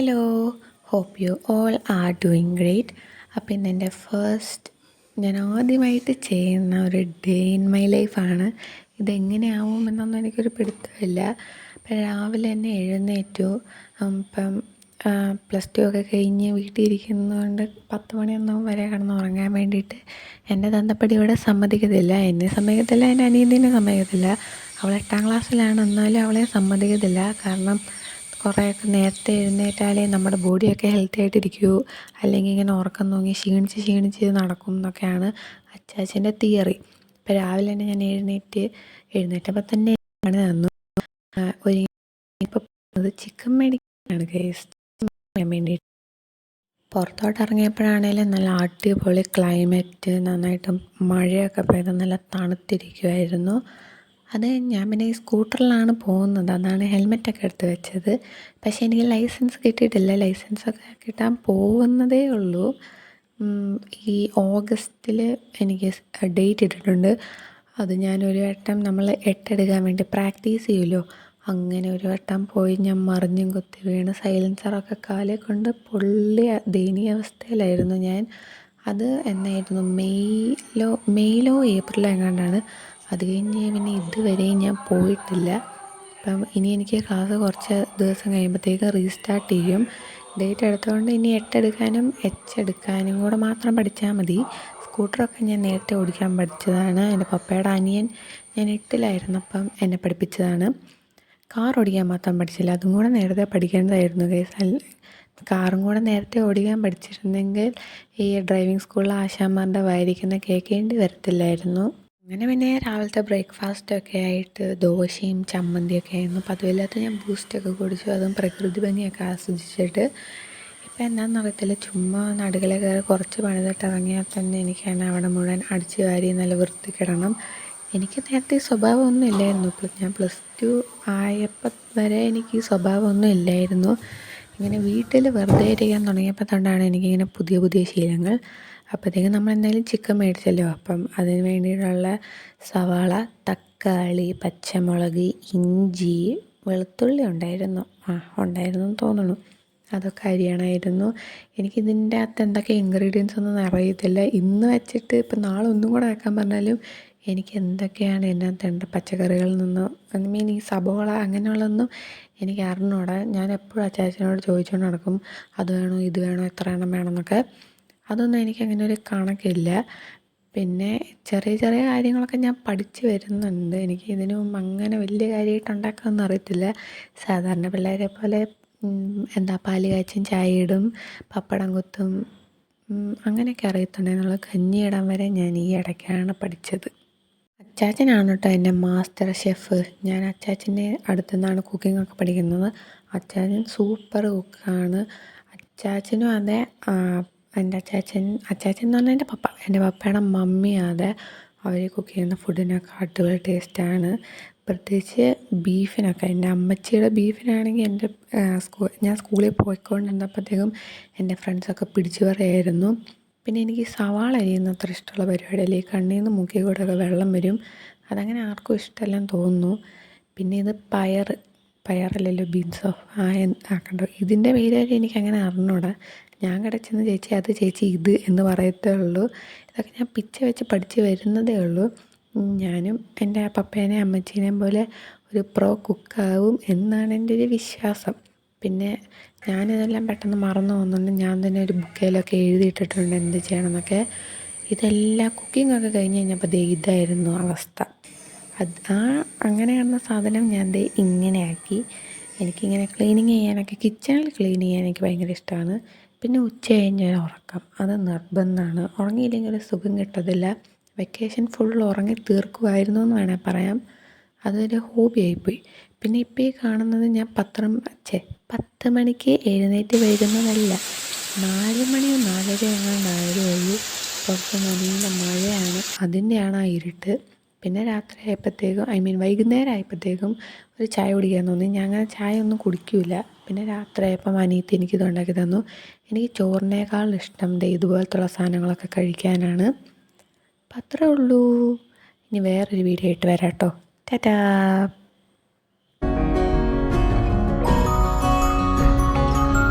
Hello, hope you all are doing great. അപ്പോൾ ഇന്ന് എൻ്റെ ഞാൻ ആദ്യമായിട്ട് ചെയ്യുന്ന ഒരു ഡേ ഇൻ മൈ ലൈഫാണ്. ഇതെങ്ങനെയാവുമെന്നൊന്നും എനിക്കൊരു പിടുത്തമില്ല. അപ്പം രാവിലെ തന്നെ എഴുന്നേറ്റു. ഇപ്പം +2 ഒക്കെ കഴിഞ്ഞ് വീട്ടിൽ ഇരിക്കുന്നതുകൊണ്ട് 10 മണിയൊന്നും വരെ കിടന്നുറങ്ങാൻ വേണ്ടിയിട്ട് എൻ്റെ തന്തപ്പടി ഇവിടെ സമ്മതിക്കത്തില്ല. എന്നെ സമ്മതിക്കത്തില്ല, എൻ്റെ അനിയത്തിനെ സമ്മതിക്കത്തില്ല. അവൾ 8ാം ക്ലാസ്സിലാണ്, എന്നാലും അവളെ സമ്മതിക്കത്തില്ല. കാരണം കുറേയൊക്കെ നേരത്തെ എഴുന്നേറ്റാലേ നമ്മുടെ ബോഡിയൊക്കെ ഹെൽത്തി ആയിട്ടിരിക്കൂ, അല്ലെങ്കിൽ ഇങ്ങനെ ഉറക്കം തൂങ്ങി ക്ഷീണിച്ച് നടക്കും എന്നൊക്കെയാണ് അച്ചാച്ചൻ്റെ തിയറി. ഇപ്പോൾ രാവിലെ തന്നെ ഞാൻ എഴുന്നേറ്റപ്പോൾ തന്നെ പണി തന്നു. ഇപ്പോൾ ചിക്കൻ മേടിക്കാനാണ് കേസ് വേണ്ടിയിട്ട്. പുറത്തോട്ട് ഇറങ്ങിയപ്പോഴാണേലും നല്ല അടിപൊളി ക്ലൈമറ്റ്, നന്നായിട്ട് മഴയൊക്കെ പെയ്ത് നല്ല തണുത്തിരിക്കുമായിരുന്നു. അത് ഞാൻ പിന്നെ ഈ സ്കൂട്ടറിലാണ് പോകുന്നത്, അതാണ് ഹെൽമെറ്റൊക്കെ എടുത്ത് വെച്ചത്. പക്ഷേ എനിക്ക് ലൈസൻസ് കിട്ടിയിട്ടില്ല. ലൈസൻസൊക്കെ കിട്ടാൻ പോകുന്നതേ ഉള്ളൂ. ഈ ഓഗസ്റ്റിൽ എനിക്ക് ഡേറ്റ് ഇട്ടിട്ടുണ്ട്. അത് ഞാനൊരു വട്ടം നമ്മൾ എട്ടെടുക്കാൻ വേണ്ടി പ്രാക്ടീസ് ചെയ്യുമല്ലോ, അങ്ങനെ ഒരു വട്ടം പോയി ഞാൻ മറിഞ്ഞും കുത്തി വീണ് സൈലൻസറൊക്കെ കാലെ കൊണ്ട് പൊള്ളിയ ദയനീയാവസ്ഥയിലായിരുന്നു ഞാൻ. അത് എന്നായിരുന്നു മെയിലോ ഏപ്രിലോ എങ്ങാണ്ടാണ്. അത് കഴിഞ്ഞ് പിന്നെ ഇതുവരെയും ഞാൻ പോയിട്ടില്ല. അപ്പം ഇനി എനിക്ക് ക്ലാസ് കുറച്ച് ദിവസം കഴിയുമ്പോഴത്തേക്ക് റീസ്റ്റാർട്ട് ചെയ്യും. ഡേറ്റ് എടുത്തുകൊണ്ട് ഇനി 8 എടുക്കാനും H എടുക്കാനും കൂടെ മാത്രം പഠിച്ചാൽ മതി. സ്കൂട്ടറൊക്കെ ഞാൻ നേരത്തെ ഓടിക്കാൻ പഠിച്ചതാണ്. എൻ്റെ പപ്പയുടെ അനിയൻ ഞാൻ 8ലായിരുന്നപ്പം എന്നെ പഠിപ്പിച്ചതാണ്. കാർ ഓടിക്കാൻ മാത്രം പഠിച്ചില്ല, അതും കൂടെ നേരത്തെ പഠിക്കേണ്ടതായിരുന്നു കേസ്. കാറും കൂടെ നേരത്തെ ഓടിക്കാൻ പഠിച്ചിരുന്നെങ്കിൽ ഈ ഡ്രൈവിംഗ് സ്കൂളിൽ ആശാന്മാരുടെ വായിരിക്കുന്ന കേൾക്കേണ്ടി വരത്തില്ലായിരുന്നു. അങ്ങനെ പിന്നെ രാവിലത്തെ ബ്രേക്ക്ഫാസ്റ്റൊക്കെ ആയിട്ട് ദോശയും ചമ്മന്തിയൊക്കെ ആയിരുന്നു. അപ്പോൾ അതുമില്ലാത്ത ഞാൻ ബൂസ്റ്റൊക്കെ കുടിച്ചു, അതും പ്രകൃതി ഭംഗിയൊക്കെ ആസ്വദിച്ചിട്ട്. ഇപ്പം എന്താണെന്നറിയത്തില്ല, ചുമ്മാ നടുകളെ കയറി കുറച്ച് പണിതിട്ട് ഇറങ്ങിയാൽ തന്നെ എനിക്കാണ് അവിടെ മുഴുവൻ അടിച്ച് വാരി നല്ല വൃത്തിക്കിടണം. എനിക്ക് നേരത്തെ ഈ സ്വഭാവമൊന്നും ഇല്ലായിരുന്നു. ഞാൻ +2 ആയപ്പോൾ വരെ എനിക്ക് ഈ സ്വഭാവമൊന്നും ഇല്ലായിരുന്നു. ഇങ്ങനെ വീട്ടിൽ വെറുതെ ഇരിക്കാൻ തുടങ്ങിയപ്പോൾ തൊണ്ടാണ് എനിക്കിങ്ങനെ പുതിയ ശീലങ്ങൾ. അപ്പോഴത്തേക്കും നമ്മൾ എന്തായാലും ചിക്കൻ മേടിച്ചല്ലോ, അപ്പം അതിന് വേണ്ടിയിട്ടുള്ള സവാള, തക്കാളി, പച്ചമുളക്, ഇഞ്ചി, വെളുത്തുള്ളി ഉണ്ടായിരുന്നു എന്ന് തോന്നുന്നു. അതൊക്കെ അരിയണമായിരുന്നു. എനിക്കിതിൻ്റെ അകത്ത് എന്തൊക്കെ ഇൻഗ്രീഡിയൻസ് ഒന്നും അറിയത്തില്ല. ഇന്ന് വെച്ചിട്ട് ഇപ്പം നാളെ ഒന്നും കൂടെ വെക്കാൻ പറഞ്ഞാലും എനിക്ക് എന്തൊക്കെയാണ് ഇതിനകത്ത് പച്ചക്കറികളിൽ നിന്ന് ഈ സബോള അങ്ങനെയുള്ളതൊന്നും എനിക്ക് അറിഞ്ഞൂടാ. ഞാൻ എപ്പോഴും അച്ചാച്ചനോട് ചോദിച്ചുകൊണ്ട് നടക്കും, അത് വേണോ ഇത് വേണോ എത്ര എണ്ണം വേണമെന്നൊക്കെ. അതൊന്നും എനിക്കങ്ങനെ ഒരു കണക്കില്ല. പിന്നെ ചെറിയ കാര്യങ്ങളൊക്കെ ഞാൻ പഠിച്ച് വരുന്നുണ്ട്. എനിക്ക് ഇതിനു മുമ്പ് അങ്ങനെ വലിയ കാര്യമായിട്ട് ഉണ്ടാക്കാനൊന്നും അറിയത്തില്ല. സാധാരണ പിള്ളേരെ പോലെ പാല് കാച്ചും ചായ ഇടും പപ്പടം കുത്തും അങ്ങനെയൊക്കെ അറിയത്തുണ്ടായിരുന്നുള്ളൂ. കഞ്ഞിയിടാൻ വരെ ഞാൻ ഈ ഇടയ്ക്കാണ് പഠിച്ചത്. അച്ചാച്ചനാണ് കേട്ടോ എൻ്റെ മാസ്റ്റർ ഷെഫ്. ഞാൻ അച്ചാച്ചൻ്റെ അടുത്തു നിന്നാണ് കുക്കിങ്ങൊക്കെ പഠിക്കുന്നത്. അച്ചാച്ചൻ സൂപ്പർ കുക്കാണ്. അച്ചാച്ചനും അതെ, എൻ്റെ അച്ചാച്ചൻ എന്ന് പറഞ്ഞാൽ എൻ്റെ പപ്പയുടെ മമ്മി അതെ, അവർ കുക്ക് ചെയ്യുന്ന ഫുഡിനൊക്കെ അടിപൊളി ടേസ്റ്റാണ്. പ്രത്യേകിച്ച് ബീഫിനൊക്കെ. എൻ്റെ അമ്മച്ചിയുടെ ബീഫിനാണെങ്കിൽ ഞാൻ സ്കൂളിൽ പോയിക്കൊണ്ടിരുന്നപ്പോഴത്തേക്കും എൻ്റെ ഫ്രണ്ട്സൊക്കെ പിടിച്ചു പറയുമായിരുന്നു. പിന്നെ എനിക്ക് സവാള അരിയുന്ന അത്ര ഇഷ്ടമുള്ള പരിപാടിയല്ല. ഈ കണ്ണിൽ നിന്ന് മൂക്കിൽ കൂടെയൊക്കെ വെള്ളം വരും, അതങ്ങനെ ആർക്കും ഇഷ്ടമല്ലെന്ന് തോന്നുന്നു. പിന്നെ ഇത് പയറല്ലല്ലോ, ബീൻസോ ആക്കണ്ടോ, ഇതിൻ്റെ പേര് വരെ എനിക്കങ്ങനെ അറിഞ്ഞൂടാ. ഞാൻ കിടച്ചെന്ന് ചേച്ചി ഇത് എന്ന് പറയത്തേ ഉള്ളൂ. ഇതൊക്കെ ഞാൻ പിച്ച വെച്ച് പഠിച്ച് വരുന്നതേ ഉള്ളൂ. ഞാനും എൻ്റെ പപ്പേനെയും അമ്മച്ചീനെയും പോലെ ഒരു പ്രോ കുക്കാവും എന്നാണ് എൻ്റെ ഒരു വിശ്വാസം. പിന്നെ ഞാനിതെല്ലാം പെട്ടെന്ന് മറന്നു പോകുന്നുണ്ട്. ഞാൻ തന്നെ ഒരു ബുക്കിലൊക്കെ എഴുതിയിട്ടിട്ടുണ്ട് എന്ത് ചെയ്യണമെന്നൊക്കെ. ഇതെല്ലാം കുക്കിങ്ങൊക്കെ കഴിഞ്ഞ് കഴിഞ്ഞപ്പോൾ ഇതായിരുന്നു അവസ്ഥ. അങ്ങനെ കിടന്ന സാധനം ഞാൻ ഇങ്ങനെ ആക്കി. എനിക്കിങ്ങനെ ക്ലീനിങ് ചെയ്യാനൊക്കെ, കിച്ചണിൽ ക്ലീൻ ചെയ്യാൻ എനിക്ക് ഭയങ്കര ഇഷ്ടമാണ്. പിന്നെ ഉച്ച കഴിഞ്ഞൊരു ഉറക്കം, അത് നിർബന്ധമാണ്. ഉറങ്ങിയില്ലെങ്കിൽ ഒരു സുഖം കിട്ടത്തില്ല. വെക്കേഷൻ ഫുൾ ഉറങ്ങി തീർക്കുമായിരുന്നു എന്ന് വേണേൽ പറയാം. അതൊരു ഹോബി ആയിപ്പോയി. പിന്നെ ഇപ്പോൾ ഈ കാണുന്നത് ഞാൻ 10 മണിക്ക് എഴുന്നേറ്റ് വരുന്നതല്ല, 4 മണിയോ 4:30 എങ്ങാണ്ടായിരുന്നു. പുറത്ത് നല്ല മഴയാണ്, അതിൻ്റെയാണ് ആ ഇരുട്ട്. പിന്നെ രാത്രി ആയപ്പോഴത്തേക്കും വൈകുന്നേരം ആയപ്പോഴത്തേക്കും ഒരു ചായ കുടിക്കാൻ തോന്നി. ഞാൻ അങ്ങനെ ചായ ഒന്നും കുടിക്കില്ല. പിന്നെ രാത്രി ആയപ്പം അനിയത്തി എനിക്കിത് ഉണ്ടാക്കി തന്നു. എനിക്ക് ചോറിനേക്കാൾ ഇഷ്ടം ഇതുപോലത്തുള്ള സാധനങ്ങളൊക്കെ കഴിക്കാനാണ്. അപ്പം അത്രേ ഉള്ളൂ. ഇനി വേറൊരു വീഡിയോ ആയിട്ട് വരാം കേട്ടോ. ടാറ്റാ.